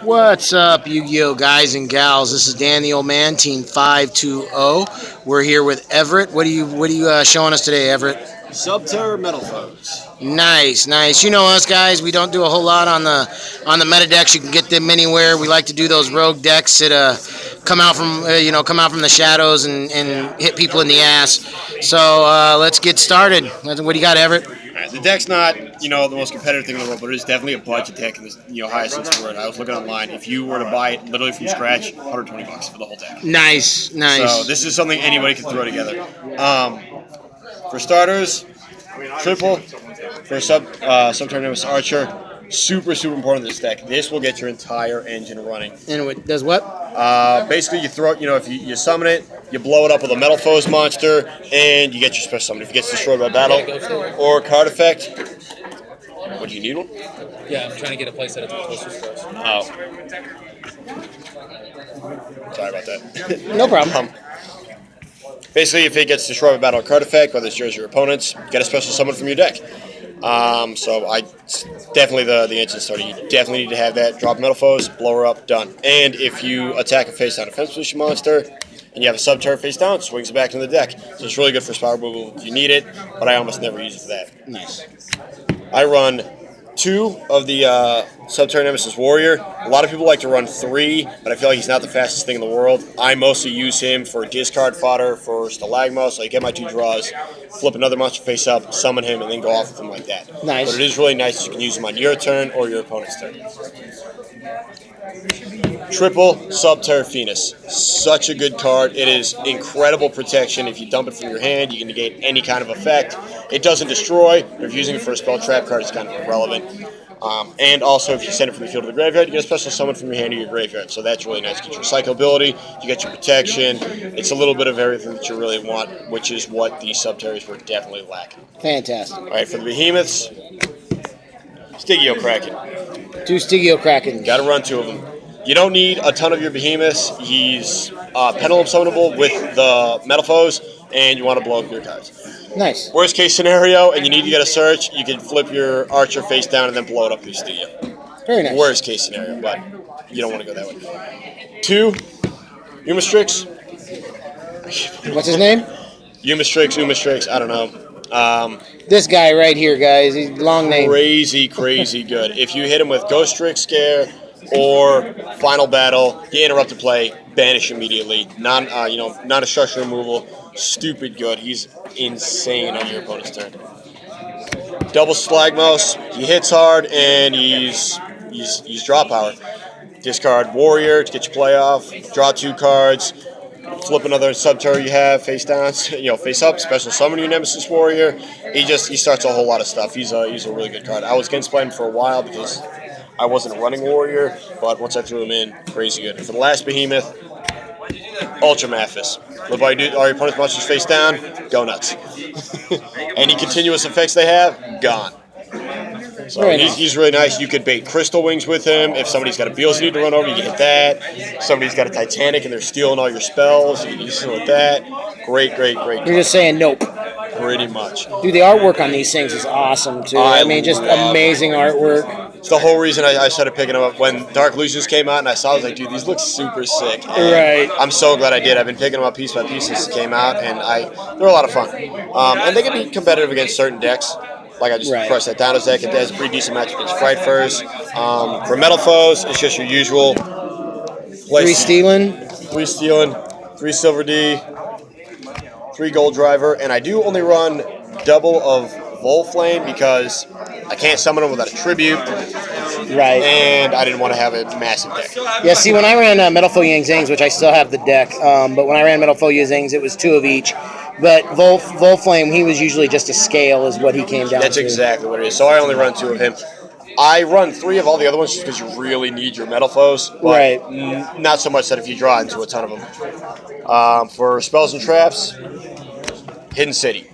What's up, Yu-Gi-Oh guys and gals? This is Dan, the old man, Team 520. We're here with Everett. What are you showing us today, Everett? Subterror metalfoes. Nice. You know us guys. We don't do a whole lot on the meta decks. You can get them anywhere. We like to do those rogue decks that come out from the shadows and hit people in the ass. So let's get started. What do you got, Everett? The deck's not, the most competitive thing in the world, but it is definitely a budget deck in the highest sense of the word. I was looking online. If you were to buy it literally from scratch, $120 for the whole deck. Nice. So this is something anybody can throw together. For starters, triple for Subterror Nemesis Archer. Super important to this deck. This will get your entire engine running. And it does what? Basically, you throw it. If you summon it, you blow it up with a metalfoe's monster, and you get your special summon. If it gets destroyed by battle or card effect, what do you need one? Yeah, I'm trying to get a playset at the closest to us. Oh, sorry about that. No problem. Basically, if it gets destroyed by battle or card effect, whether it's yours or your opponent's, get a special summon from your deck. Definitely the instant starter. You definitely need to have that. Drop metalfoes, blow her up, done. And if you attack a face-down defense position monster, and you have a subterror face down, it swings it back into the deck. So it's really good for power removal if you need it, but I almost never use it for that. Nice. I run 2 of the Subterror Nemesis Warrior. A lot of people like to run 3, but I feel like he's not the fastest thing in the world. I mostly use him for discard fodder for Stalagma, so I get my 2 draws, flip another monster face up, summon him, and then go off with him like that. Nice. But it is really nice. You can use him on your turn or your opponent's turn. Triple Subterror Phoenix. Such a good card. It is incredible protection. If you dump it from your hand, you can negate any kind of effect. It doesn't destroy. If you're using it for a spell trap card, it's kind of irrelevant. And also, if you send it from the field to the graveyard, you get a special summon from your hand to your graveyard. So that's really nice. You get your cycle ability, you get your protection. It's a little bit of everything that you really want, which is what the Subterrors were definitely lacking. Fantastic. All right, for the Behemoths, Yugioh Kraken. 2 Yugioh Kraken. Got to run 2 of them. You don't need a ton of your Behemoths. He's pendulum summonable with the metalfoes, and you want to blow up your cards. Nice. Worst case scenario, and you need to get a search, you can flip your Archer face down and then blow it up with Yugioh. Very nice. Worst case scenario, but you don't want to go that way. 2, Umastrix. What's his name? Umastrix, I don't know. This guy right here, guys. He's long name. Crazy good. If you hit him with Ghost Trick Scare or Final Battle, you interrupt the play, banish immediately. Non-destruction removal, stupid good. He's insane on your opponent's turn. Double Stalagmos, he hits hard and he's draw power. Discard Warrior to get your play off. Draw 2 cards. Flip another Subterror you have face down, face up. Special summon your Nemesis Warrior. He starts a whole lot of stuff. He's a really good card. I was against playing him for a while because I wasn't running Warrior, but once I threw him in, crazy good. And for the last Behemoth, Ultra Mathis. Flip all your opponent's monsters face down, go nuts. Any continuous effects they have, gone. So he's really nice. You could bait Crystal Wings with him. If somebody's got a Beelzy need to run over, you can hit that. Somebody's got a Titanic and they're stealing all your spells, you can use them with that. Great. You're just saying nope. Pretty much. Dude, the artwork on these things is awesome, too. I mean, just amazing artwork. It's the whole reason I started picking them up. When Dark Illusions came out and I saw it, I was like, dude, these look super sick. And right. I'm so glad I did. I've been picking them up piece by piece since it came out, and they're a lot of fun. And they can be competitive against certain decks. Like I just crushed that Thanos deck. It has a pretty decent match against Fright Furs. For metalfoes, it's just your usual. 3 stealing. 3 Silver D, 3 Gold Driver, and I do only run double of Volflame because I can't summon them without a tribute. Right. And I didn't want to have a massive deck. Yeah, see, when I ran metalfoe Yang Zings, which I still have the deck, but when I ran metalfoe Yang Zings, it was 2 of each. But Volflame, he was usually just a scale is what he came down to. That's exactly what it is. So I only run 2 of him. I run 3 of all the other ones just because you really need your metalfoes. But not so much that if you draw into a ton of them. For spells and traps, Hidden City.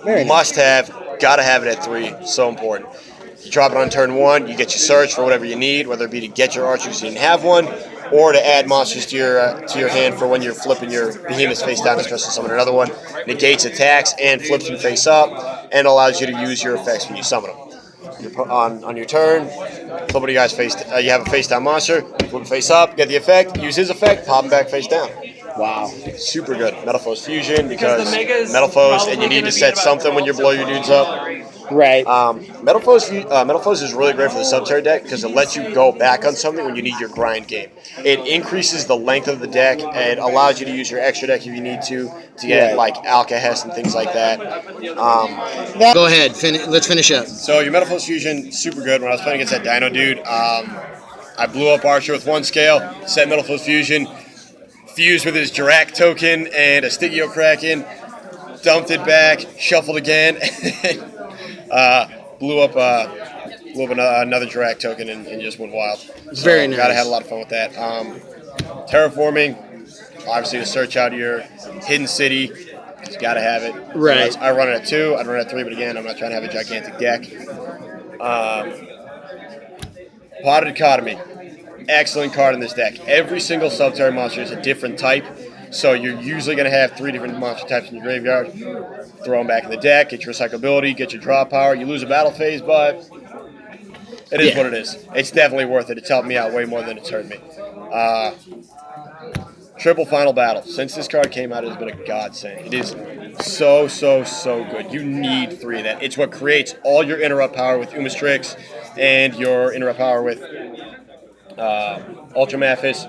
Must have, gotta have it at 3. So important. You drop it on turn 1, you get your search for whatever you need, whether it be to get your archer because you didn't have one, or to add monsters to your hand for when you're flipping your Behemoth's face down, especially summon another one. Negates attacks and flips them face up, and allows you to use your effects when you summon them. on your turn. Flip one of you guys face. You have a face down monster. Flip it face up. Get the effect. Use his effect. Pop him back face down. Wow. Super good. Metalfoe's Fusion because Metalfoe's and you need to set something when you blow your dudes up. Right. Metalfoe's is really great for the subterror deck because it lets you go back on something when you need your grind game. It increases the length of the deck and allows you to use your extra deck if you need to get like Alcahest and things like that. Go ahead. Let's finish up. So your Metalfoe's Fusion, super good. When I was playing against that Dino dude, I blew up Archer with 1 scale, set Metalfoe's Fusion, fused with his Dirac token and a Stygia Kraken, dumped it back, shuffled again, blew up another Dirac token and just went wild. So Very nice. Gotta have a lot of fun with that. Terraforming, obviously to search out your hidden city, you gotta have it. Right. I run it at 2, I'd run it at 3, but again, I'm not trying to have a gigantic deck. Potted Dichotomy. Excellent card in this deck. Every single subterror monster is a different type, so you're usually going to have 3 different monster types in your graveyard. Throw them back in the deck, get your recyclability, get your draw power. You lose a battle phase, but it is what it is. It's definitely worth it. It's helped me out way more than it's hurt me. Triple Final Battle. Since this card came out, it has been a godsend. It is so good. You need 3 of that. It's what creates all your interrupt power with Umastrix and your interrupt power with Ultra Mathis.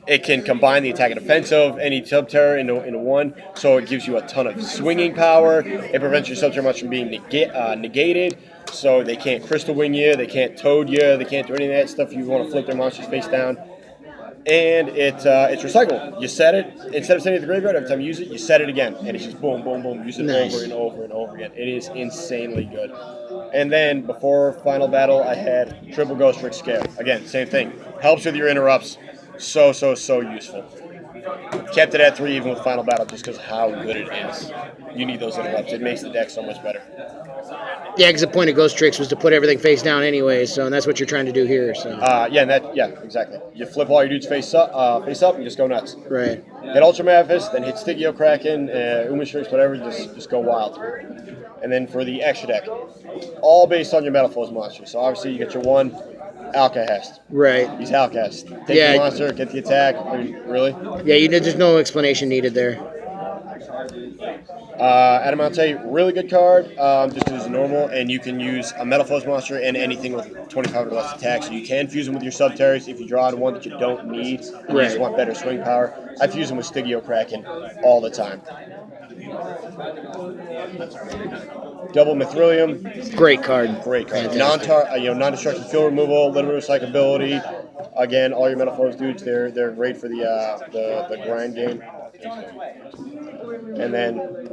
It can combine the attack and defense of any subterror into one, so it gives you a ton of swinging power. It prevents your subterror monster from being negated, so they can't crystal wing you, they can't toad you, they can't do any of that stuff. You want to flip their monsters face down. And it's recyclable. You set it, instead of sending it to the graveyard, every time you use it, you set it again. And it's just boom, boom, boom. Use it over and over and over again. It is insanely good. And then, before Final Battle, I had Triple Ghost Trick Scare. Again, same thing. Helps with your interrupts. So useful. Kept it at 3 even with Final Battle just because how good it is. You need those interrupts. It makes the deck so much better. Yeah, because the point of Ghost Tricks was to put everything face down anyway, so and that's what you're trying to do here. So. Yeah, exactly. You flip all your dudes face up, and just go nuts. Right. Hit Ultra Mathis, then hit Stygia Kraken, Umastrix, whatever, just go wild. And then for the extra deck, all based on your Metalfoe's monster. So obviously you get your 1 Alcahest. Right. He's Alcahest. Take the monster, get the attack. I mean, really? Yeah, there's no explanation needed there. Adamante, really good card, just because it's normal, and you can use a Metalfoe's monster and anything with 25 or less attack, so you can fuse them with your subterrors if you draw on one that you don't need, and you just want better swing power. I fuse them with Stygia Kraken all the time. Double Mithrilium. Great card. Great card. Non-destructive field removal, little bit of recyclability. Again, all your Metalfoe's dudes, they're great for the grind game. And then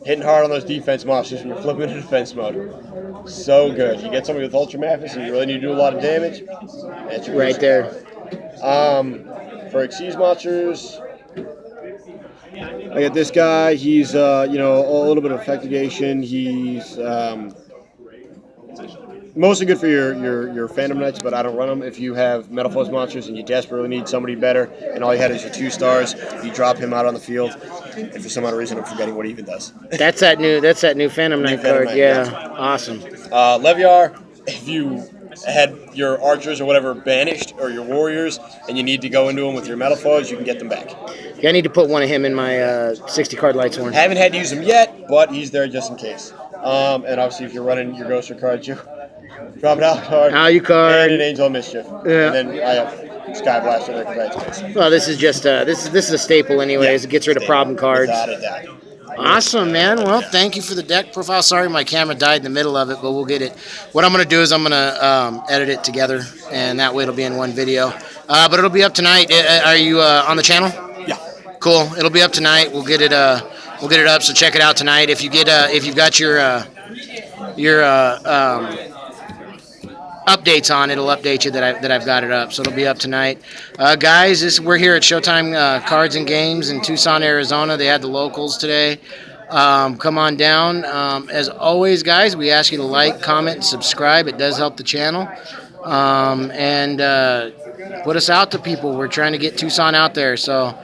hitting hard on those defense monsters when you're flipping into defense mode. So good. You get somebody with Ultra Mathis and you really need to do a lot of damage. That's your right there. For Xyz monsters, I got this guy. He's a little bit of effectivation. He's mostly good for your Phantom Knights, but I don't run them. If you have Metalfoe's monsters and you desperately need somebody better, and all you had is your 2 stars, you drop him out on the field. And for some odd reason, I'm forgetting what he even does. That's that new Phantom Knight card. Yeah, awesome. Leviar, if you had your archers or whatever banished, or your warriors, and you need to go into them with your Metalfoes, you can get them back. Yeah, I need to put one of him in my 60 card Lightsworn. Haven't had to use him yet, but he's there just in case. And obviously, if you're running your Ghoster card, you drop an Alucard, and an Angel of Mischief. Yeah. And then I have Sky Blaster there for red space. Well, this is just this is a staple anyways. Yeah, it gets rid of problem cards. Without a doubt. Awesome, man. Well, thank you for the deck profile. Sorry my camera died in the middle of it, but we'll get it. What I'm going to do is I'm going to edit it together, and that way it'll be in one video. But it'll be up tonight. Are you on the channel? Yeah. Cool. It'll be up tonight. We'll get it up. So check it out tonight. If you've got your updates on, it'll update you that I've got it up. So it'll be up tonight. Guys, we're here at Showtime Cards and Games in Tucson, Arizona. They had the locals today. Come on down. As always, guys, we ask you to like, comment, and subscribe. It does help the channel. And put us out to people. We're trying to get Tucson out there. So